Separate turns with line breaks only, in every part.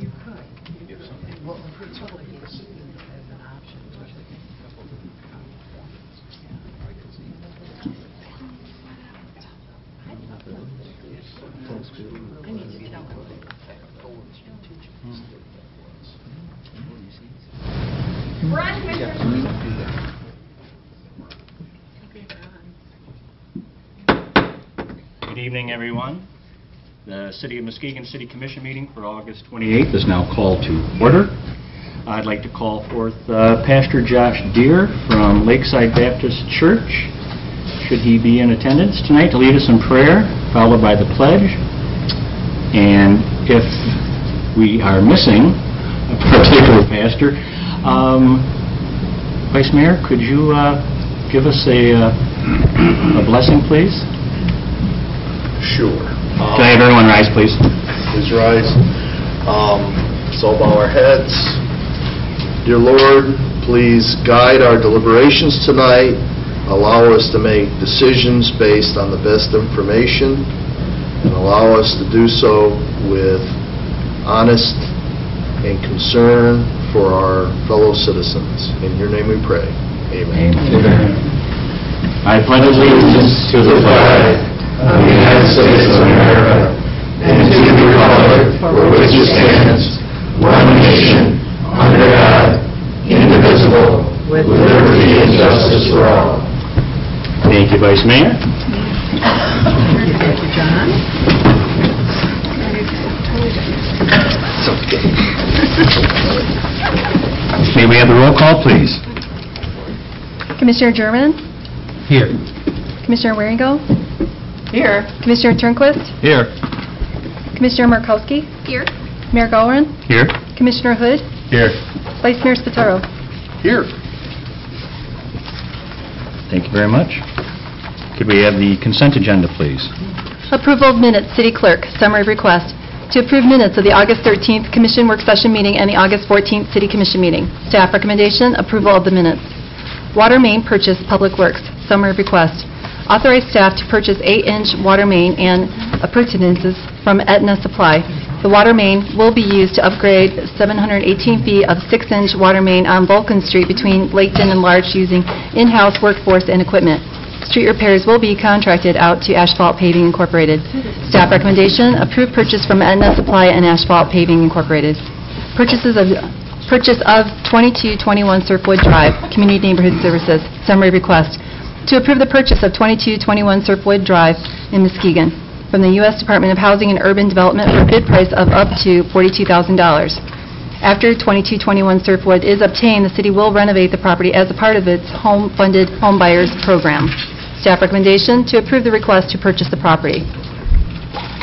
You could. Well, it's totally as an option. I need to tell him.
Good evening, everyone. The City of Muskegon City Commission meeting for August 28th is now called to order. I'd like to call forth Pastor Josh Deere from Lakeside Baptist Church. Should he be in attendance tonight to lead us in prayer, followed by the pledge. And if we are missing a particular pastor, Vice Mayor, could you give us a blessing, please?
Sure.
Can I have everyone rise, please?
Please rise. So bow our heads. Dear Lord, please guide our deliberations tonight. Allow us to make decisions based on the best information, and allow us to do so with honest and concern for our fellow citizens. In your name we pray. Amen.
Amen. I pledge allegiance to the flag of the United States of America and to the republic for which it stands, one nation, under God, indivisible, with liberty and justice for all. Thank you, Vice Mayor.
Thank you, John.
It's okay. May we have the roll call, please?
Commissioner German?
Here.
Commissioner Waringo?
Here.
Commissioner Turnquist?
Here.
Commissioner Markowski? Here. Mayor Gowron?
Here.
Commissioner Hood?
Here.
Vice Mayor Spataro?
Here.
Thank you very much. Could we have the consent agenda, please?
Approval of minutes, City Clerk. Summary request. To approve minutes of the August 13th Commission Work Session Meeting and the August 14th City Commission Meeting. Staff recommendation, approval of the minutes. Water main purchase, Public Works. Summary request. Authorize staff to purchase 8-inch water main and appurtenances from Aetna Supply. The water main will be used to upgrade 718 feet of 6-inch water main on Vulcan Street between Laketon and Larch using in-house workforce and equipment. Street repairs will be contracted out to Asphalt Paving Incorporated. Staff recommendation, approve purchase from Aetna Supply and Asphalt Paving Incorporated. Purchase of 2221 Surfwood Drive, Community Neighborhood Services. Summary request. To approve the purchase of 2221 Surfwood Drive in Muskegon from the U.S. Department of Housing and Urban Development for a bid price of up to $42,000. After 2221 Surfwood is obtained, the city will renovate the property as a part of its home-funded home buyers program. Staff recommendation, to approve the request to purchase the property.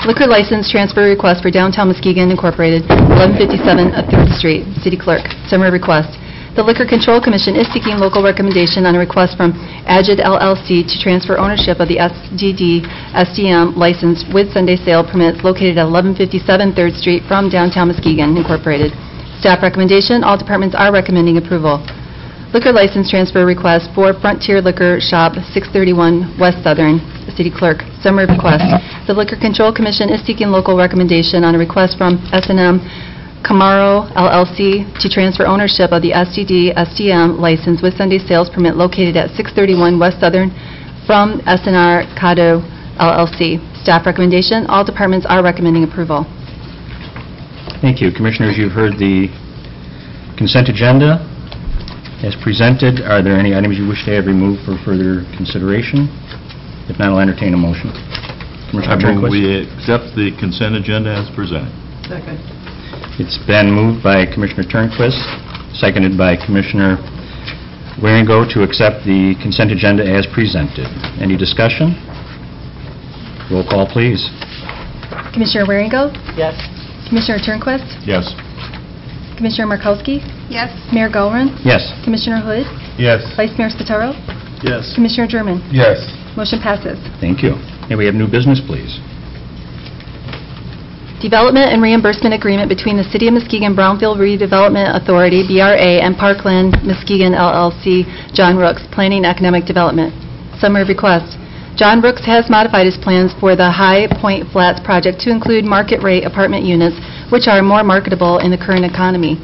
Liquor license transfer request for Downtown Muskegon Incorporated, 1157 3rd Street. City Clerk. Summary request. The Liquor Control Commission is seeking local recommendation on a request from Agid LLC to transfer ownership of the SDM license with Sunday sale permits located at 1157 3rd Street from Downtown Muskegon Incorporated. Staff recommendation, all departments are recommending approval. Liquor license transfer request for Frontier Liquor Shop, 631 West Southern. City Clerk. Summary request. The Liquor Control Commission is seeking local recommendation on a request from S&M Camaro LLC to transfer ownership of the SDM license with Sunday sales permit located at 631 West Southern from S&R Cado LLC. Staff recommendation, all departments are recommending approval.
Thank you. Commissioners, you've heard the consent agenda as presented. Are there any items you wish to have removed for further consideration? If not, I'll entertain a motion. Commissioner Turnquist?
We accept the consent agenda as presented.
Second.
It's been moved by Commissioner Turnquist, seconded by Commissioner Waringo to accept the consent agenda as presented. Any discussion? Roll call, please.
Commissioner Waringo?
Yes.
Commissioner Turnquist?
Yes.
Commissioner Markowski?
Yes.
Mayor Gowron?
Yes.
Commissioner Hood?
Yes.
Vice Mayor Spataro?
Yes.
Commissioner German?
Yes.
Motion passes.
Thank you. May we have new business, please?
Development and reimbursement agreement between the City of Muskegon Brownfield Redevelopment Authority, BRA, and Parkland Muskegon LLC, John Rooks, Planning Economic Development. Summary request. John Rooks has modified his plans for the High Point Flats project to include market rate apartment units which are more marketable in the current economy.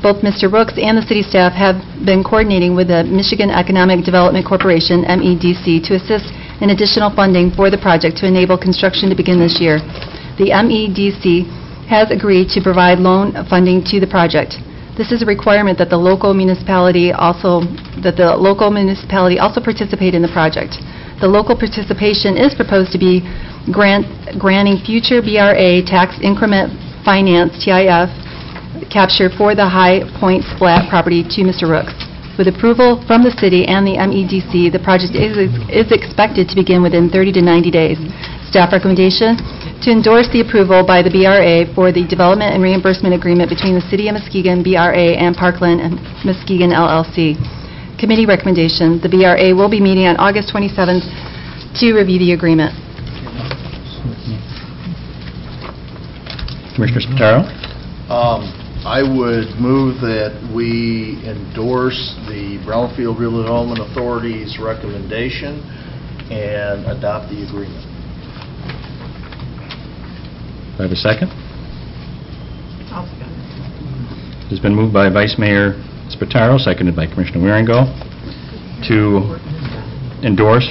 Both Mr. Rooks and the city staff have been coordinating with the Michigan Economic Development Corporation, MEDC, to assist in additional funding for the project to enable construction to begin this year. The MEDC has agreed to provide loan funding to the project. This is a requirement that the local municipality also participate in the project. The local participation is proposed to be granting future BRA tax increment finance TIF capture for the High Point Flat property to Mr. Rooks. With approval from the city and the MEDC, the project is expected to begin within 30 to 90 days. Staff recommendation to endorse the approval by the BRA for the development and reimbursement agreement between the City of Muskegon, BRA, and Parkland and Muskegon LLC. Committee recommendation, the BRA will be meeting on August 27th to review the agreement.
Commissioner Spataro?
I would move that we endorse the Brownfield Redevelopment Authority's recommendation and adopt the agreement.
Do I have a second?
I'll second.
It's been moved by Vice Mayor Spataro, seconded by Commissioner Wieringo, to endorse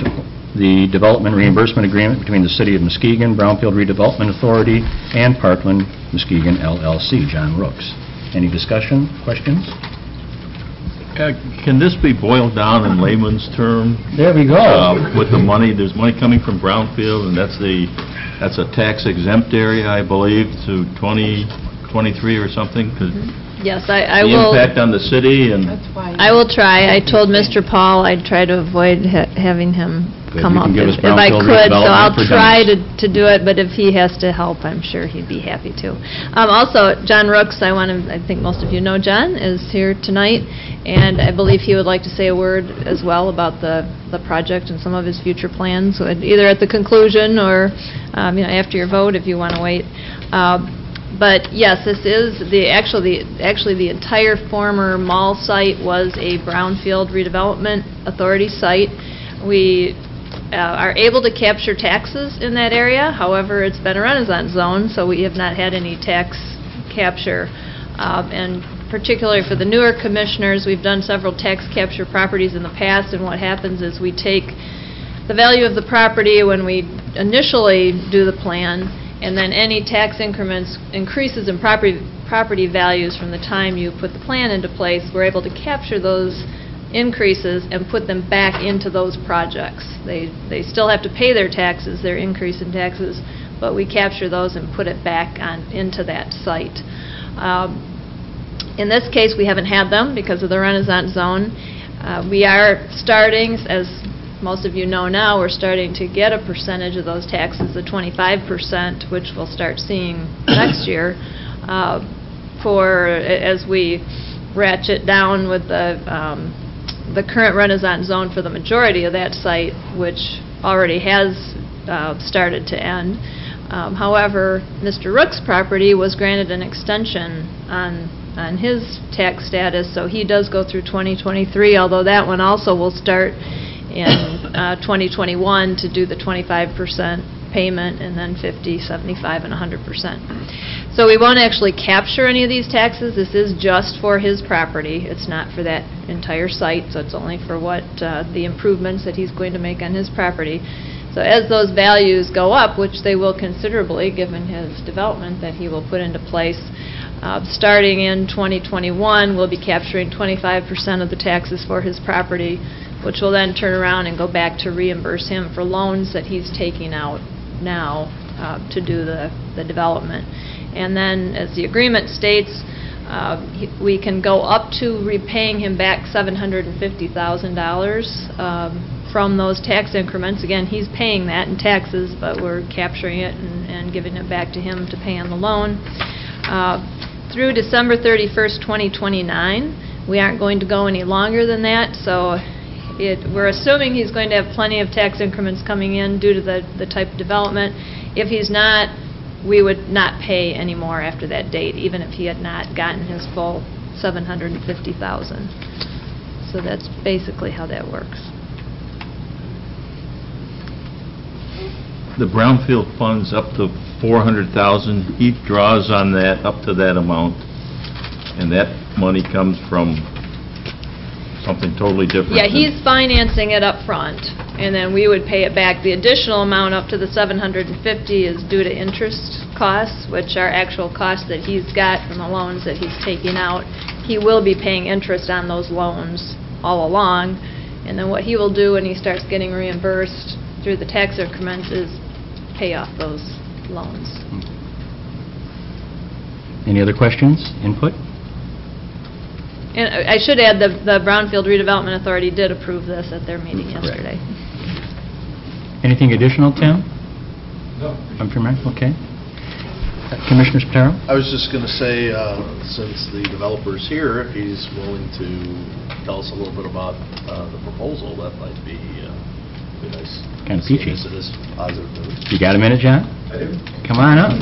the development reimbursement agreement between the City of Muskegon, Brownfield Redevelopment Authority, and Parkland Muskegon LLC. John Rooks. Any discussion, questions?
Can this be boiled down in layman's term?
There we go.
With the money, there's money coming from Brownfield, and that's a tax exempt area, I believe, to 2023 or something.
Yes, I
The
will.
impact on the city and...
I will try. I told Mr. Paul I'd try to avoid having him
Good.
come
You
up
can give us
if I
brownfield
could, so
redevelopment
I'll
for
try
Dennis.
to do it, but if he has to help, I'm sure he'd be happy to. Also, John Rooks, I think most of you know John, is here tonight, and I believe he would like to say a word as well about the project and some of his future plans, either at the conclusion or after your vote if you want to wait. But yes, this is actually the entire former mall site was a Brownfield Redevelopment Authority site. We are able to capture taxes in that area. However, it's been a Renaissance zone, so we have not had any tax capture. And particularly for the newer commissioners, we've done several tax capture properties in the past, and what happens is we take the value of the property when we initially do the plan, and then any tax increases in property values from the time you put the plan into place, we're able to capture those increases and put them back into those projects. They still have to pay their taxes, their increase in taxes, but we capture those and put it back into that site. In this case, we haven't had them because of the Renaissance zone. We are starting, as most of you know now, we're starting to get a percentage of those taxes, the 25%, which we'll start seeing next year, as we ratchet down with the current Renaissance zone for the majority of that site, which already has started to end. However, Mr. Rook's property was granted an extension on his tax status, so he does go through 2023, although that one also will start in 2021 to do the 25% payment, and then 50, 75, and 100%. So we won't actually capture any of these taxes. This is just for his property. It's not for that entire site, so it's only for what the improvements that he's going to make on his property. So as those values go up, which they will considerably given his development that he will put into place, starting in 2021, we'll be capturing 25% of the taxes for his property, which will then turn around and go back to reimburse him for loans that he's taking out now to do the development. And then, as the agreement states, we can go up to repaying him back $750,000 from those tax increments. Again, he's paying that in taxes, but we're capturing it and giving it back to him to pay on the loan. Through December 31st, 2029, we aren't going to go any longer than that, so we're assuming he's going to have plenty of tax increments coming in due to the type of development. If he's not, we would not pay any more after that date, even if he had not gotten his full $750,000. So that's basically how that works.
the brownfield funds up to 400,000, he draws on that up to that amount, and that money comes from something totally different.
Yeah, he's financing it up front, and then we would pay it back. The additional amount up to the $750 is due to interest costs, which are actual costs that he's got from the loans that he's taking out. He will be paying interest on those loans all along, and then what he will do when he starts getting reimbursed through the tax increments is pay off those loans.
Any other questions, input?
And I should add, the Brownfield Redevelopment Authority did approve this at their meeting
Correct.
yesterday.
Anything additional, Tim?
No.
I'm from okay. Commissioner Spataro?
I was just going to say, since the developer's here, if he's willing to tell us a little bit about the proposal, that might be nice.
Kind of peachy.
Yes, it is positive news.
You got a minute, John?
I do.
Come on up.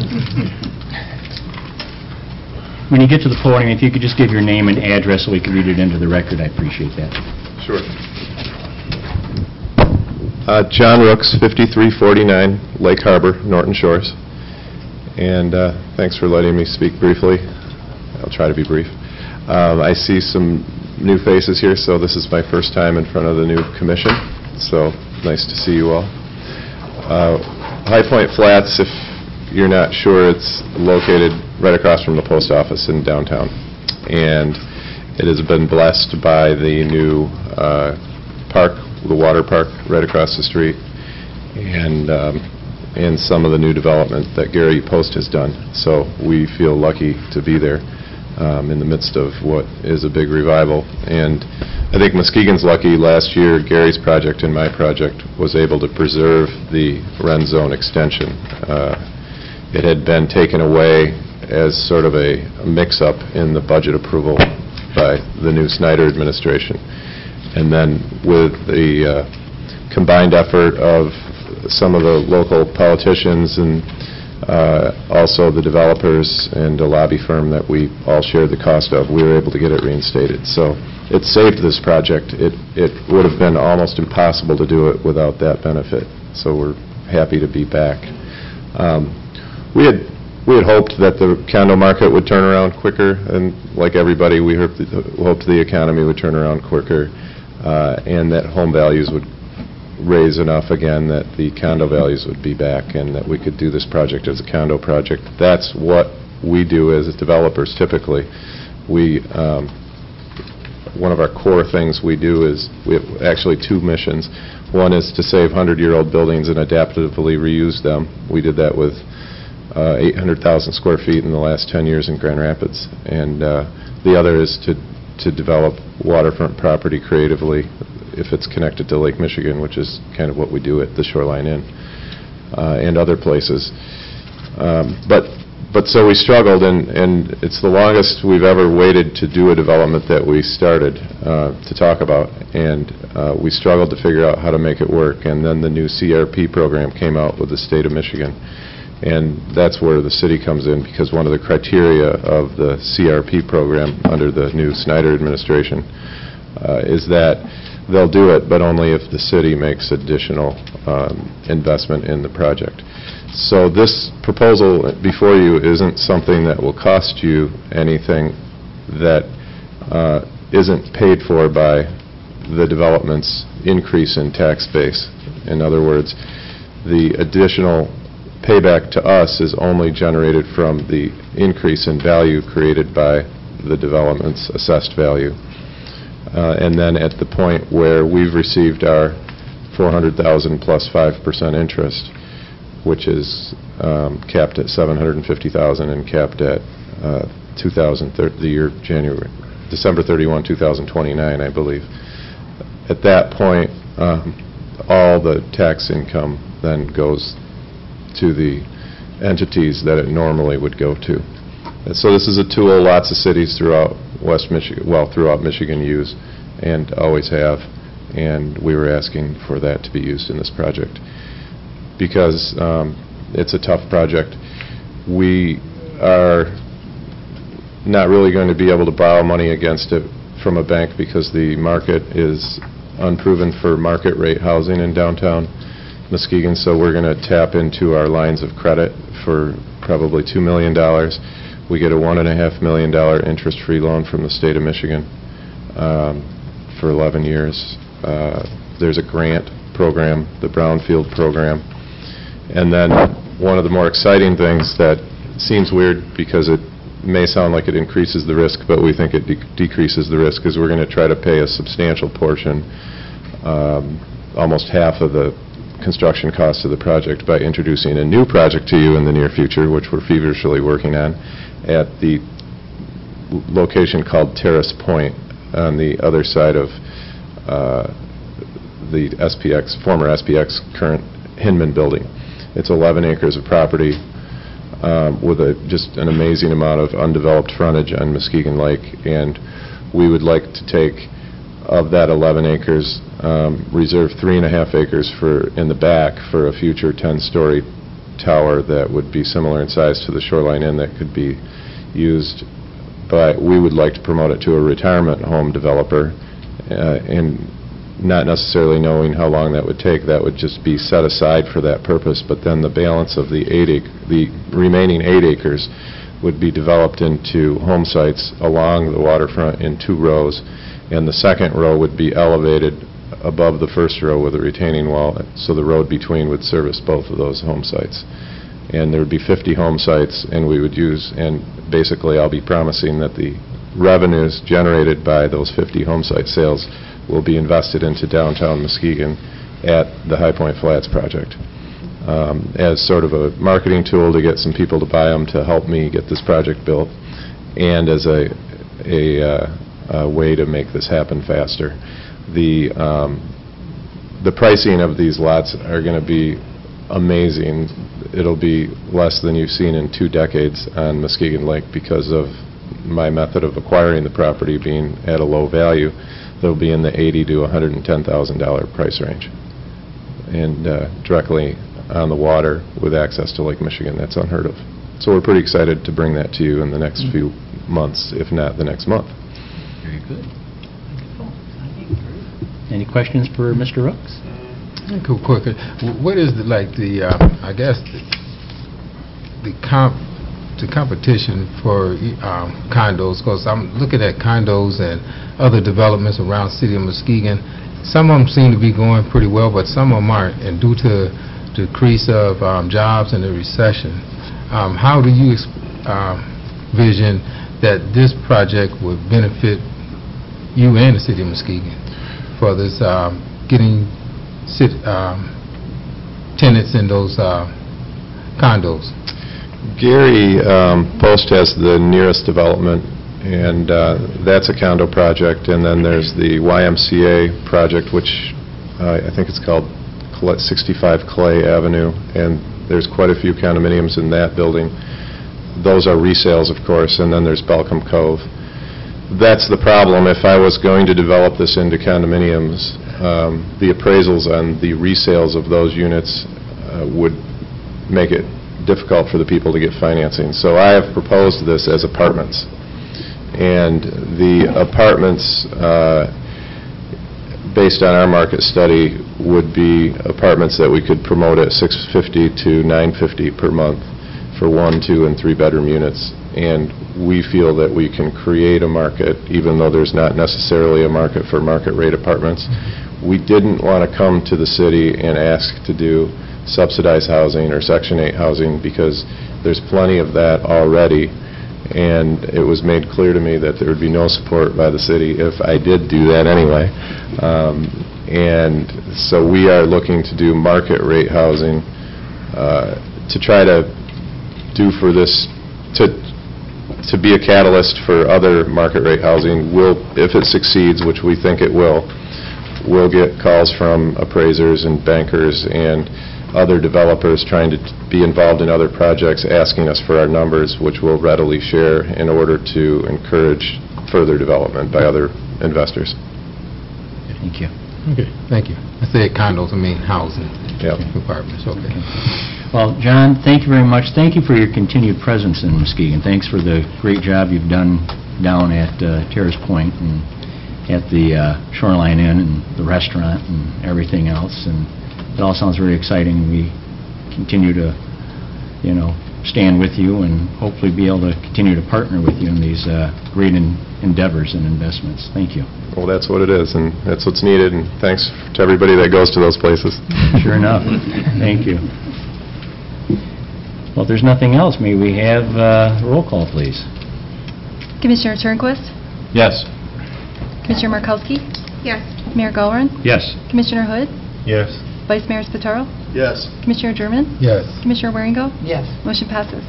When you get to the podium, if you could just give your name and address so we can read it into the record, I appreciate that.
Sure. John Rooks, 5349 Lake Harbor, Norton Shores. And thanks for letting me speak briefly. I'll try to be brief. I see some new faces here, so this is my first time in front of the new commission. So nice to see you all. High Point Flats, if you're not sure, it's located right across from the post office in downtown. And it has been blessed by the new park, the water park right across the street, and some of the new development that Gary Post has done. So we feel lucky to be there in the midst of what is a big revival. And I think Muskegon's lucky. Last year, Gary's project and my project was able to preserve the Ren Zone extension. It had been taken away as sort of a mix-up in the budget approval by the new Snyder administration. And then with the combined effort of some of the local politicians and also the developers and a lobby firm that we all shared the cost of, we were able to get it reinstated. So it saved this project. It would have been almost impossible to do it without that benefit. So we're happy to be back. We had hoped that the condo market would turn around quicker, and like everybody, we hoped the economy would turn around quicker, and that home values would raise enough again that the condo values would be back, and that we could do this project as a condo project. That's what we do as developers typically. One of our core things we do is, we have actually two missions. One is to save 100-year-old buildings and adaptively reuse them. We did that with 800,000 square feet in the last 10 years in Grand Rapids. And the other is to develop waterfront property creatively if it's connected to Lake Michigan, which is kind of what we do at the Shoreline Inn and other places. But so we struggled, and it's the longest we've ever waited to do a development that we started to talk about, and we struggled to figure out how to make it work. And then the new CRP program came out with the state of Michigan, and that's where the city comes in, because one of the criteria of the CRP program under the new Snyder administration is that they'll do it, but only if the city makes additional investment in the project. So this proposal before you isn't something that will cost you anything that isn't paid for by the development's increase in tax base. In other words, the additional payback to us is only generated from the increase in value created by the development's assessed value. And then at the point where we've received our $400,000 plus 5% interest, which is capped at $750,000 and capped at the year December 31, 2029, I believe. At that point, all the tax income then goes to the entities that it normally would go to. And so this is a tool lots of cities throughout West Michigan, throughout Michigan use and always have, and we were asking for that to be used in this project. Because it's a tough project. We are not really going to be able to borrow money against it from a bank because the market is unproven for market rate housing in downtown, Muskegon, so we're going to tap into our lines of credit for probably $2 million. We get a $1.5 million interest-free loan from the state of Michigan for 11 years. There's a grant program, the Brownfield program. And then one of the more exciting things that seems weird because it may sound like it increases the risk, but we think it decreases the risk, is we're going to try to pay a substantial portion, almost half of the construction cost of the project, by introducing a new project to you in the near future, which we're feverishly working on, at the location called Terrace Point on the other side of the SPX, former SPX, current Hinman building. It's 11 acres of property with just an amazing amount of undeveloped frontage on Muskegon Lake, and we would like to take, of that 11 acres, reserve 3.5 acres in the back for a future 10-story tower that would be similar in size to the Shoreline Inn that could be used, but we would like to promote it to a retirement home developer, and not necessarily knowing how long that would take. That would just be set aside for that purpose, but then the balance of the remaining 8 acres would be developed into home sites along the waterfront in 2 rows, and the second row would be elevated above the first row with a retaining wall, so the road between would service both of those home sites. And there would be 50 home sites, and we would use, and basically I'll be promising that the revenues generated by those 50 home site sales will be invested into downtown Muskegon at the High Point Flats project as sort of a marketing tool to get some people to buy them to help me get this project built, and as a way to make this happen faster. The pricing of these lots are going to be amazing. It'll be less than you've seen in 2 decades on Muskegon Lake because of my method of acquiring the property being at a low value. They'll be in the $80,000 to $110,000 price range, and directly on the water with access to Lake Michigan. That's unheard of. So we're pretty excited to bring that to you in the next few months, if not the next month.
Very good. Any questions for Mr. Rooks?
Cool, quick. What is I guess the competition for condos? Because I'm looking at condos and other developments around the city of Muskegon. Some of them seem to be going pretty well, but some of them aren't. And due to decrease of jobs and the recession, how do you vision that this project would benefit you and the city of Muskegon for this getting tenants in those condos?
Gary Post has the nearest development, and that's a condo project, and then there's the YMCA project, which I think it's called 65 Clay Avenue, and there's quite a few condominiums in that building. Those are resales, of course, and then there's Belcom Cove. That's the problem. If I was going to develop this into condominiums, the appraisals on the resales of those units would make it difficult for the people to get financing. So I have proposed this as apartments. And the apartments, based on our market study, would be apartments that we could promote at $650 to $950 per month for 1, 2, and 3 bedroom units. And we feel that we can create a market, even though there's not necessarily a market for market rate apartments. We didn't want to come to the city and ask to do subsidized housing or Section 8 housing, because there's plenty of that already, and it was made clear to me that there would be no support by the city if I did do that anyway. And so we are looking to do market rate housing to try to do for this, to be a catalyst for other market rate housing. If it succeeds, which we think it will, we'll get calls from appraisers and bankers and other developers trying to be involved in other projects, asking us for our numbers, which we'll readily share in order to encourage further development by other investors.
Thank you.
Okay, thank you. I said condos, I mean housing.
Yep.
Apartments, okay.
Well, John, thank you very much. Thank you for your continued presence in Muskegon. Thanks for the great job you've done down at Terrace Point and at the Shoreline Inn and the restaurant and everything else. And it all sounds very exciting. We continue to, stand with you and hopefully be able to continue to partner with you in these great endeavors and investments. Thank you.
Well, that's what it is, and that's what's needed, and thanks to everybody that goes to those places.
Sure enough. Thank you. Well, if there's nothing else, may we have roll call, please?
Commissioner Turnquist?
Yes.
Commissioner Markowski?
Yes.
Mayor Gowron?
Yes.
Commissioner Hood?
Yes.
Vice Mayor Spataro?
Yes.
Commissioner German?
Yes.
Commissioner Waringo?
Yes.
Motion passes.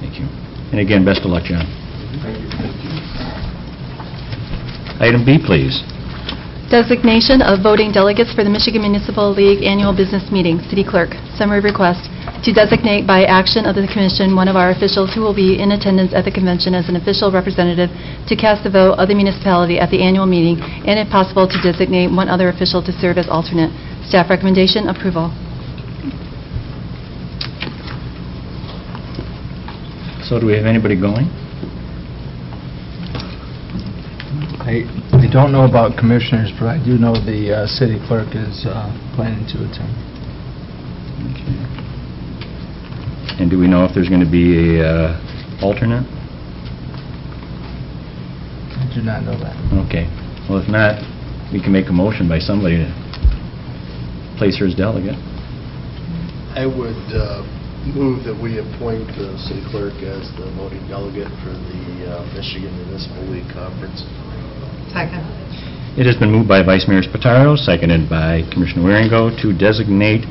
Thank you. And again, best of luck, John. Item B, please.
Designation of voting delegates for the Michigan Municipal League Annual Business Meeting. City Clerk, summary request to designate by action of the Commission one of our officials who will be in attendance at the convention as an official representative to cast the vote of the municipality at the annual meeting, and if possible, to designate one other official to serve as alternate. Staff recommendation, approval.
So do we have anybody going?
I don't know about commissioners, but I do know the city clerk is planning to attend.
And do we know if there's going to be a alternate?
I do not know that.
Okay. Well, if not, we can make a motion by somebody to place her as delegate.
I would move that we appoint the city clerk as the voting delegate for the Michigan Municipal League Conference.
Second.
It has been moved by Vice Mayor Spataro, seconded by Commissioner Waringo, to designate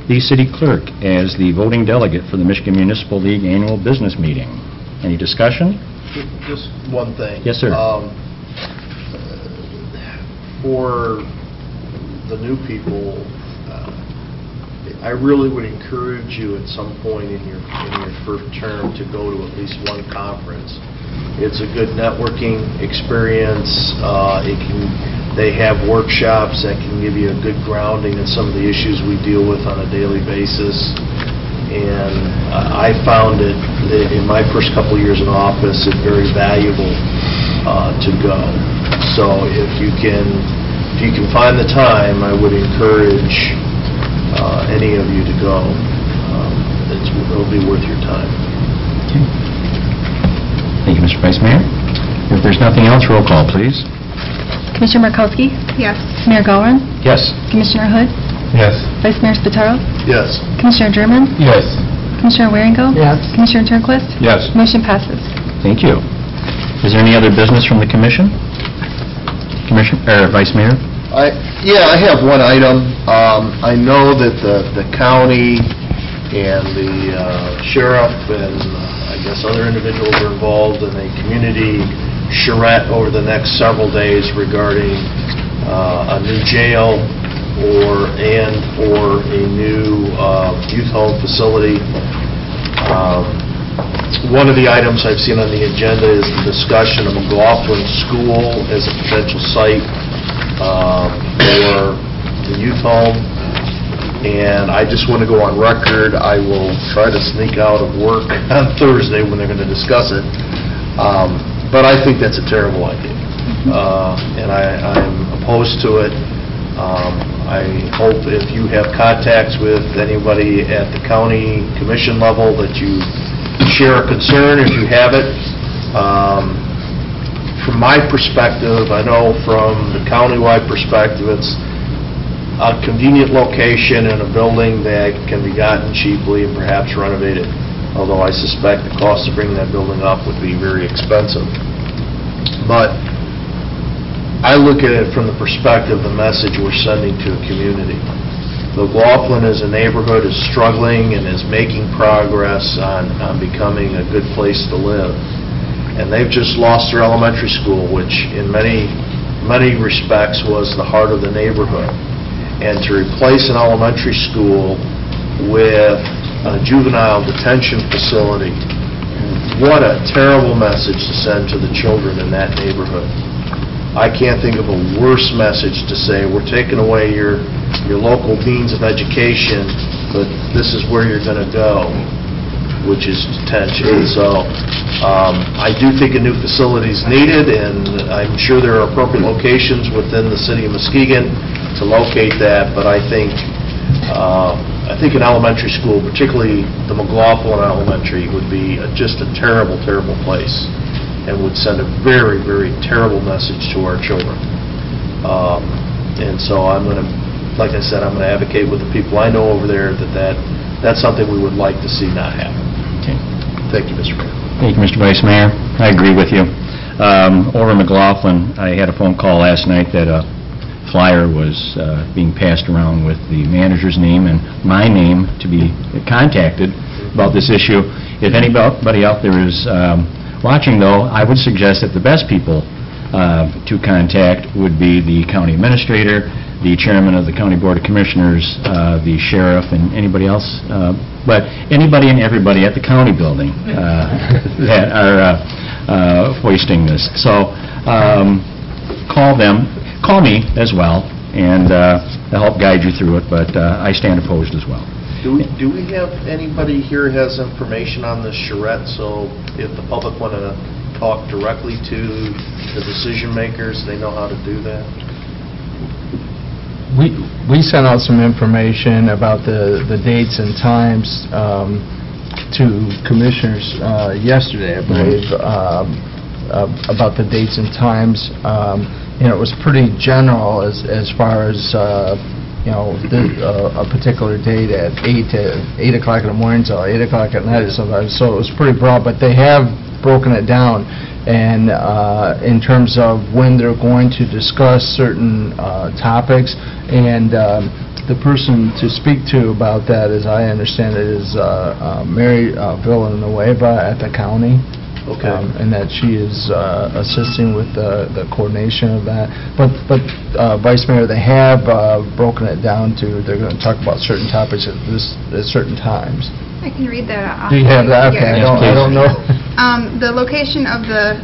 the city clerk as the voting delegate for the Michigan Municipal League Annual Business Meeting. Any discussion?
Just one thing.
Yes, sir.
For the new people, I really would encourage you at some point in your first term to go to at least one conference. It's a good networking experience. They have workshops that can give you a good grounding in some of the issues we deal with on a daily basis. And I found it, in my first couple of years in office, it very valuable to go. So if you can find the time, I would encourage any of you to go. It'll be worth your time.
Thank you, Mr. Vice Mayor. If there's nothing else, roll call, please.
Commissioner Markowski?
Yes.
Mayor Gowron?
Yes.
Commissioner Hood?
Yes.
Vice Mayor Spataro?
Yes.
Commissioner German?
Yes.
Commissioner Waringo?
Yes.
Commissioner Turnquist?
Yes.
Motion passes.
Thank you. Is there any other business from the commission? Vice Mayor?
I have one item. I know that the county and the sheriff and I guess other individuals are involved in a community charrette over the next several days regarding a new jail or a new youth home facility. One of the items I've seen on the agenda is the discussion of McLaughlin School as a potential site for the youth home. And I just want to go on record, I will try to sneak out of work on Thursday when they're going to discuss it. But I think that's a terrible idea. And I'm opposed to it. I hope if you have contacts with anybody at the county commission level that you share a concern if you have it. From my perspective, I know from the county-wide perspective, it's a convenient location in a building that can be gotten cheaply and perhaps renovated, although I suspect the cost of bringing that building up would be very expensive. But I look at it from the perspective, the message we're sending to a community. McLaughlin as a neighborhood is struggling and is making progress on becoming a good place to live. And they've just lost their elementary school, which in many respects was the heart of the neighborhood. And to replace an elementary school with a juvenile detention facility, what a terrible message to send to the children in that neighborhood. I can't think of a worse message to say, we're taking away your local means of education, but this is where you're going to go, which is detention. So I do think a new facility is needed, and I'm sure there are appropriate locations within the city of Muskegon to locate that, but I think I think an elementary school, particularly the McLaughlin Elementary, would be just a terrible, terrible place and would send a very, very terrible message to our children. And so I'm going to, like I said, I'm going to advocate with the people I know over there that's something we would like to see not happen.
Okay.
Thank you, Mr. Mayor.
Thank you, Mr. Vice Mayor. I agree with you. Over in McLaughlin, I had a phone call last night that a flyer was being passed around with the manager's name and my name to be contacted about this issue. If anybody out there is watching, though, I would suggest that the best people to contact would be the county administrator, the chairman of the County Board of Commissioners, the sheriff, and anybody else, but anybody and everybody at the county building that are hoisting this. So call them, call me as well, and they'll help guide you through it, but I stand opposed as well.
Do we have anybody here who has information on the charrette, so if the public want to talk directly to the decision makers, they know how to do that?
We sent out some information about the dates and times to commissioners yesterday, I believe, about the dates and times. It was pretty general as far as a particular date at 8 o'clock in the morning till 8 o'clock at night sometimes. So it was pretty broad, but they have broken it down. And in terms of when they're going to discuss certain topics, and the person to speak to about that, as I understand it, is Mary Villanueva at the county.
Okay.
And that she is assisting with the coordination of that. But Vice Mayor, they have broken it down to they're going to talk about certain topics at certain times.
I can read that off.
Do you have that? Okay,
Yeah.
I don't know.
The location of the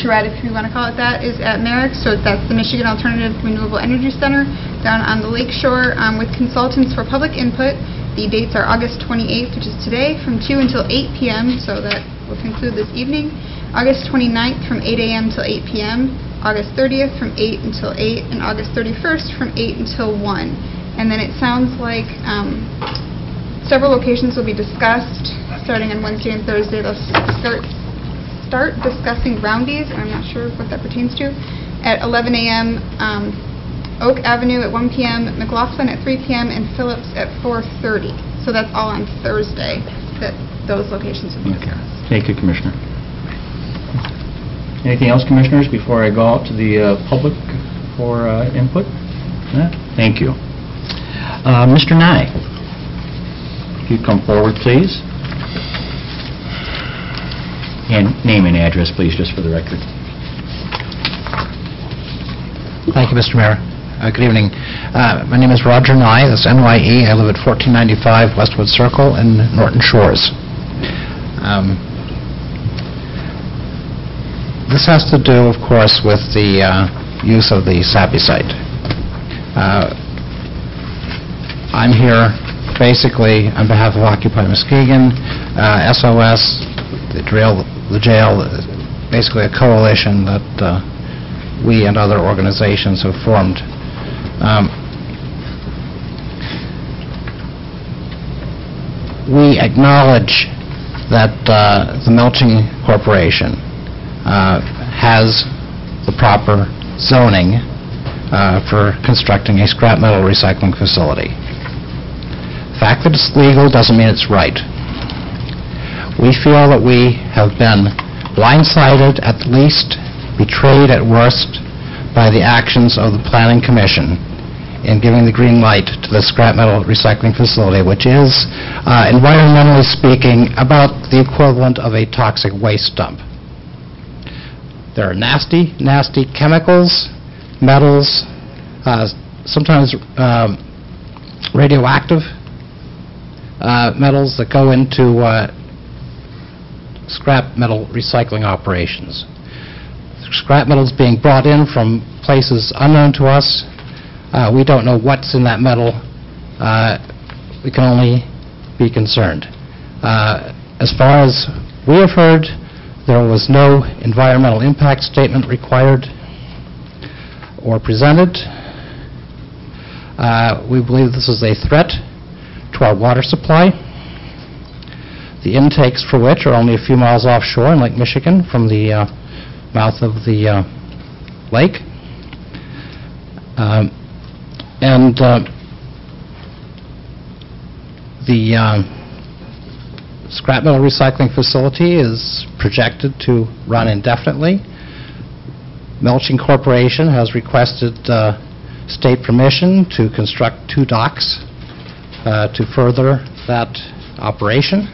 charrette, if you want to call it that, is at Merrick, so that's the Michigan Alternative Renewable Energy Center down on the lake shore with consultants for public input. The dates are August 28th, which is today, from 2 until 8 p.m., so that will conclude this evening. August 29th from 8 a.m. till 8 p.m., August 30th from 8 until 8, and August 31st from 8 until 1. And then it sounds like several locations will be discussed. Starting on Wednesday and Thursday, they'll start discussing roundies, and I'm not sure what that pertains to. At 11 a.m., Oak Avenue at 1 p.m., McLaughlin at 3 p.m., and Phillips at 4:30. So that's all on Thursday that those locations will be discussed.
Thank you, Commissioner. Anything else, Commissioners, before I go out to the public for input? Thank you. Mr. Nye, if you'd come forward, please. And name and address, please, just for the record.
Thank you, Mr. Mayor. Good evening. My name is Roger Nye. That's N-Y-E. I live at 1495 Westwood Circle in Norton Shores. This has to do, of course, with the use of the SAPI site. I'm here basically on behalf of Occupy Muskegon, SOS, the jail, basically a coalition that we and other organizations have formed. We acknowledge that the Melching Corporation has the proper zoning for constructing a scrap metal recycling facility. The fact that it's legal doesn't mean it's right. We feel that we have been blindsided, at least betrayed at worst, by the actions of the Planning Commission in giving the green light to the scrap metal recycling facility, which is, environmentally speaking, about the equivalent of a toxic waste dump. There are nasty, nasty chemicals, metals, sometimes radioactive metals that go into scrap metal recycling operations. Scrap metal is being brought in from places unknown to us. We don't know what's in that metal. We can only be concerned. As far as we have heard, there was no environmental impact statement required or presented. We believe this is a threat to our water supply, the intakes for which are only a few miles offshore in Lake Michigan from the mouth of the lake. The scrap metal recycling facility is projected to run indefinitely. Melching Corporation has requested state permission to construct 2 docks to further that operation.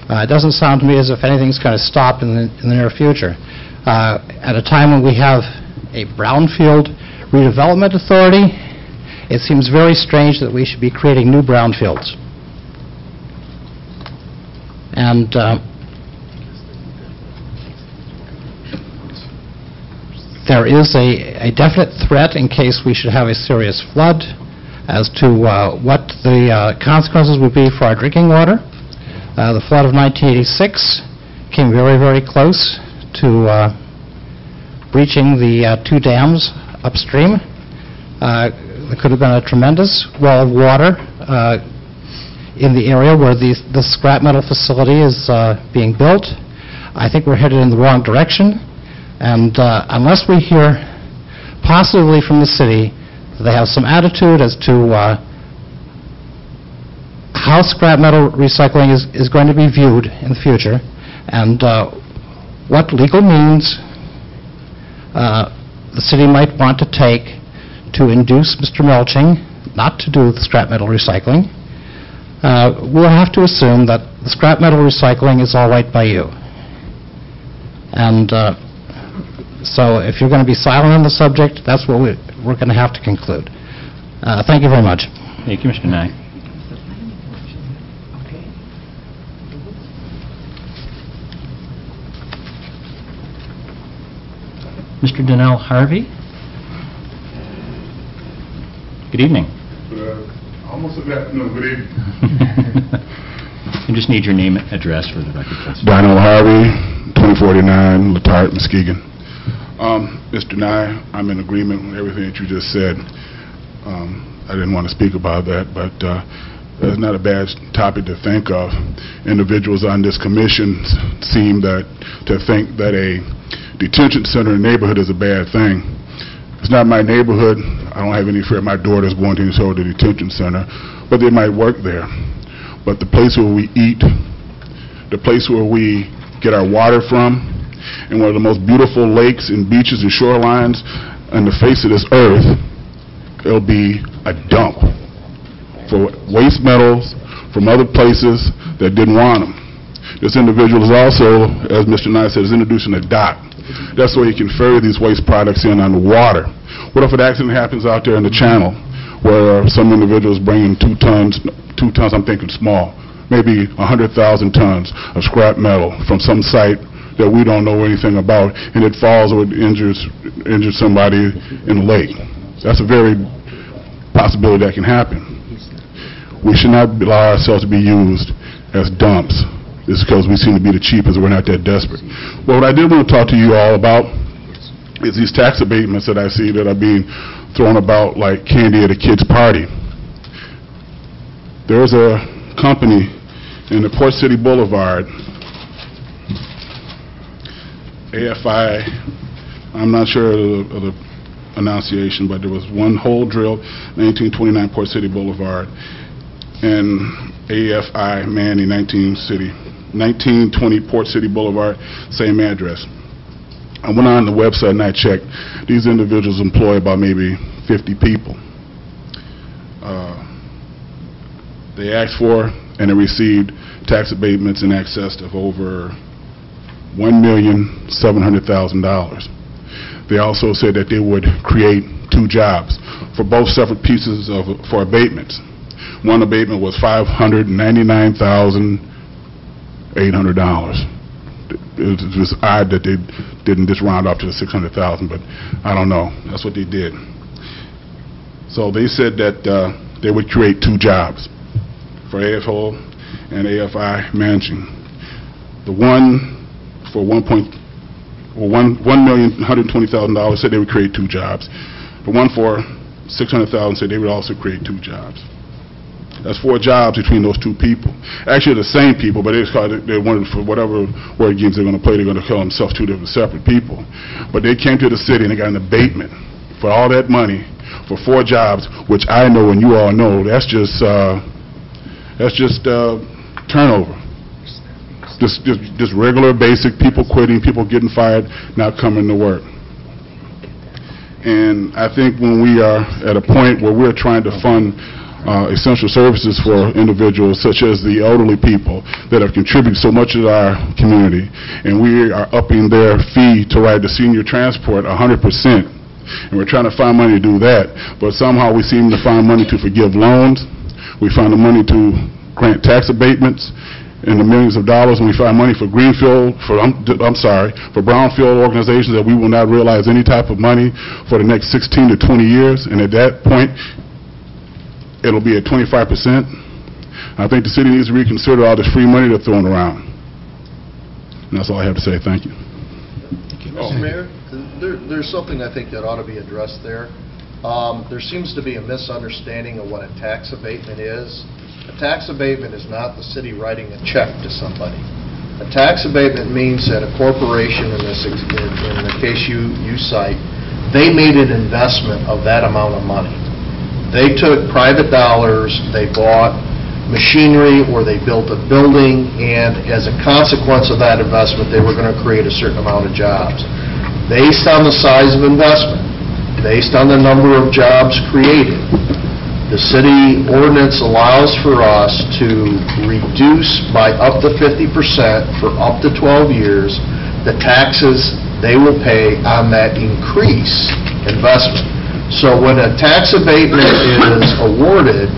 It doesn't sound to me as if anything's going to stop in the near future. At a time when we have a brownfield redevelopment authority, it seems very strange that we should be creating new brownfields. And there is a definite threat in case we should have a serious flood as to what the consequences would be for our drinking water. The flood of 1986 came very, very close to breaching the 2 dams upstream. There could have been a tremendous wall of water in the area where the scrap metal facility is being built. I think we're headed in the wrong direction, and unless we hear positively from the city that they have some attitude as to how scrap metal recycling is going to be viewed in the future, and what legal means the city might want to take to induce Mr. Melching not to do the scrap metal recycling, we'll have to assume that the scrap metal recycling is all right by you. And so if you're going to be silent on the subject, that's what we're going to have to conclude. Thank you very much.
Thank you, Mr. Nye. Mr. Donnell Harvey. Good evening.
Almost good afternoon. Good evening.
I just need your name and address for the record, please.
Donnell Harvey, 2049, Latart, Muskegon. Mr. Nye, I'm in agreement with everything that you just said. I didn't want to speak about that, but it's not a bad topic to think of. Individuals on this commission seem to think that a detention center in the neighborhood is a bad thing. It's not my neighborhood. I don't have any fear of my daughters going to the detention center, but they might work there. But the place where we eat, the place where we get our water from, and one of the most beautiful lakes and beaches and shorelines on the face of this earth, it'll be a dump for waste metals from other places that didn't want them. This individual is also, as Mr. Nye said, is introducing a dock. That's where you can ferry these waste products in on the water. What if an accident happens out there in the channel where some individuals bringing 2 tons, I'm thinking small, maybe 100,000 tons of scrap metal from some site that we don't know anything about, and it falls or it injures somebody in the lake. That's a very possibility that can happen. We should not allow ourselves to be used as dumps. It's because we seem to be the cheapest and we're not that desperate. Well, what I did want to talk to you all about is these tax abatements that I see that are being thrown about like candy at a kid's party. There's a company in the Port City Boulevard, AFI, I'm not sure of the pronunciation, but there was one hole drilled, 1929 Port City Boulevard, and AFI Manning, 1920 Port City Boulevard, same address. I went on the website and I checked. These individuals employ about maybe 50 people. They asked for and they received tax abatements in excess of over $1,700,000. They also said that they would create 2 jobs for both separate pieces for abatements. One abatement was $599,800. It was odd that they didn't just round off to the $600,000, but I don't know. That's what they did. So they said that they would create 2 jobs for AFO and AFI Managing. The one for $1,120,000 said they would create 2 jobs. The one for 600,000 said they would also create 2 jobs. That's 4 jobs between those 2 people. Actually, the same people, but they wanted, for whatever word games they're going to play, they're going to call themselves 2 different separate people. But they came to the city and they got an abatement for all that money for 4 jobs, which I know and you all know, that's just turnover. Just regular, basic people quitting, people getting fired, not coming to work. And I think when we are at a point where we're trying to fund essential services for individuals such as the elderly people that have contributed so much to our community, and we are upping their fee to ride the senior transport 100%, and we're trying to find money to do that, but somehow we seem to find money to forgive loans, we find the money to grant tax abatements in the millions of dollars, and we find money for greenfield, for brownfield organizations that we will not realize any type of money for the next 16 to 20 years, and at that point, it'll be at 25%. I think the city needs to reconsider all this free money they're throwing around. And that's all I have to say. Thank you.
Mr. Mayor, there's something I think that ought to be addressed there. There seems to be a misunderstanding of what a tax abatement is. A tax abatement is not the city writing a check to somebody. A tax abatement means that a corporation, in the case you cite, they made an investment of that amount of money. They took private dollars, they bought machinery, or they built a building, and as a consequence of that investment, they were going to create a certain amount of jobs. Based on the size of investment, based on the number of jobs created, the city ordinance allows for us to reduce by up to 50% for up to 12 years the taxes they will pay on that increased investment. So when a tax abatement is awarded,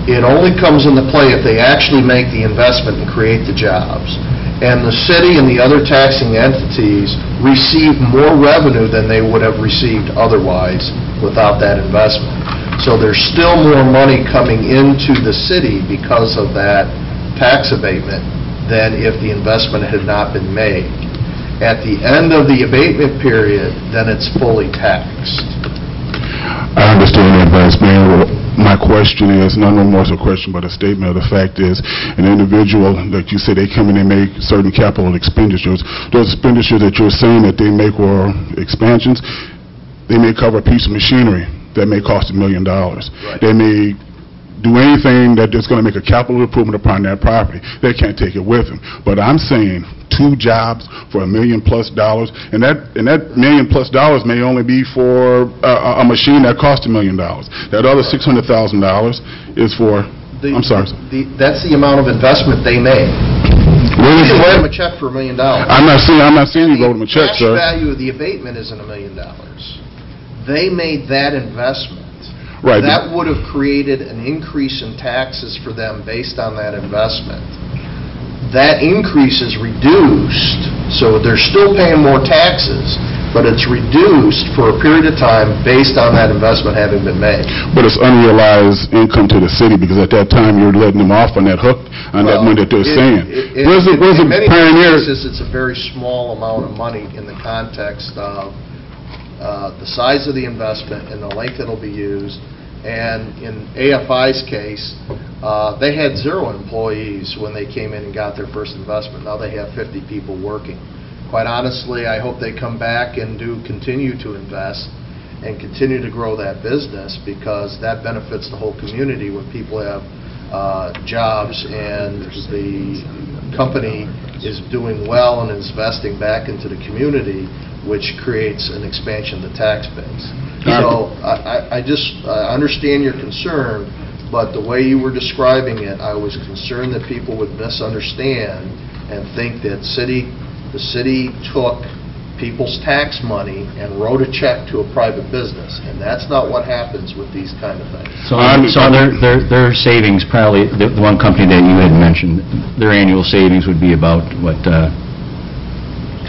it only comes into play if they actually make the investment and create the jobs. And the city and the other taxing entities receive more revenue than they would have received otherwise without that investment. So there's still more money coming into the city because of that tax abatement than if the investment had not been made. At the end of the abatement period, then it's fully taxed.
I understand the advice, Mayor. My question is, no more so a question, but a statement of the fact is, an individual, like you said, they come in and make certain capital expenditures. Those expenditures that you're saying that they make or expansions, they may cover a piece of machinery that may cost $1 million. Right. They may do anything that is going to make a capital improvement upon that property. They can't take it with them. But I'm saying 2 jobs for $1 million+, and that $1 million+ may only be for a machine that cost $1 million. That other $600,000 is for. I'm sorry.
That's the amount of investment they made. You can write them a check for $1 million.
I'm not saying you wrote them a check, sir.
The cash value of the abatement isn't $1 million. They made that investment.
Right.
That would have created an increase in taxes for them based on that investment. That increase is reduced, so they're still paying more taxes, but it's reduced for a period of time based on that investment having been made.
But it's unrealized income to the city, because at that time you're letting them off on that hook, on that money that they're saying.
In many cases, it's a very small amount of money in the context of the size of the investment and the length it'll be used. And in AFI's case, they had 0 employees when they came in and got their first investment. Now they have 50 people working. Quite honestly, I hope they come back and continue to invest and continue to grow that business, because that benefits the whole community when people have jobs and the company is doing well and is investing back into the community, which creates an expansion of the tax base. So I understand your concern, but the way you were describing it, I was concerned that people would misunderstand and think that the city took people's tax money and wrote a check to a private business, and that's not what happens with these kind of things.
So their savings, probably, the one company that you had mentioned, their annual savings would be about, what,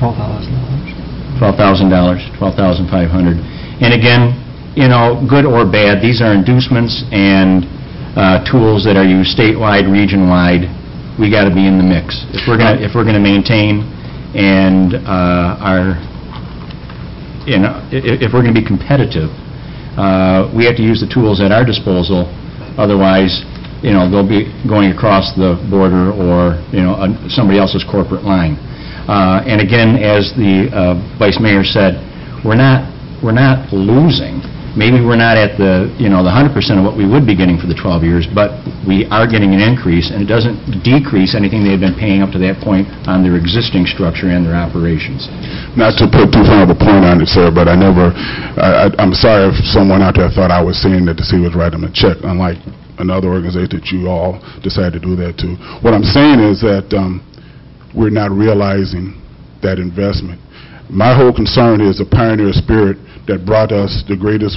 $12,000.
$12,500. And again, you know, good or bad, these are inducements and tools that are used statewide, region-wide. We got to be in the mix if we're going to maintain and if we're going to be competitive we have to use the tools at our disposal, otherwise, they'll be going across the border or, somebody else's corporate line. And again, as the Vice Mayor said, we're not losing. Maybe we're not at the, the 100% of what we would be getting for the 12 years, but we are getting an increase, and it doesn't decrease anything they've been paying up to that point on their existing structure and their operations.
Not to put too fine of a point on it, sir, but I'm sorry if someone out there thought I was saying that the city was writing them a check, unlike another organization that you all decided to do that to. What I'm saying is that we're not realizing that investment. My whole concern is the pioneer spirit that brought us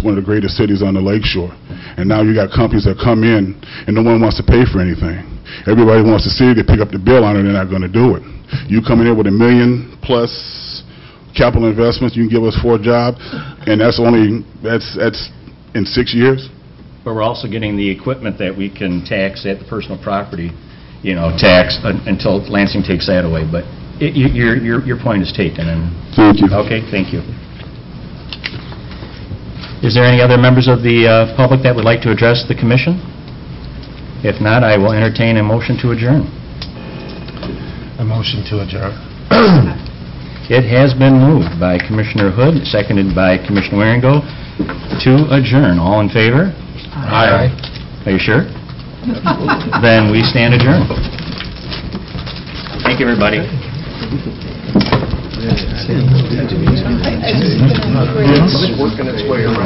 one of the greatest cities on the lakeshore. And now you got companies that come in and no one wants to pay for anything. Everybody wants the city to pick up the bill on it, and they're not going to do it. You come in here with $1 million plus capital investments, you can give us 4 jobs, and that's in 6 years?
But we're also getting the equipment that we can tax at the personal property, tax until Lansing takes that away. But your point is taken. And
thank you.
Okay, thank you. Is there any other members of the public that would like to address the commission? If not, I will entertain a motion to adjourn.
A motion to adjourn.
It has been moved by Commissioner Hood, seconded by Commissioner Waringo, to adjourn. All in favor?
Aye.
Are you sure? Then we stand adjourned. Thank you, everybody.
It's working its way around.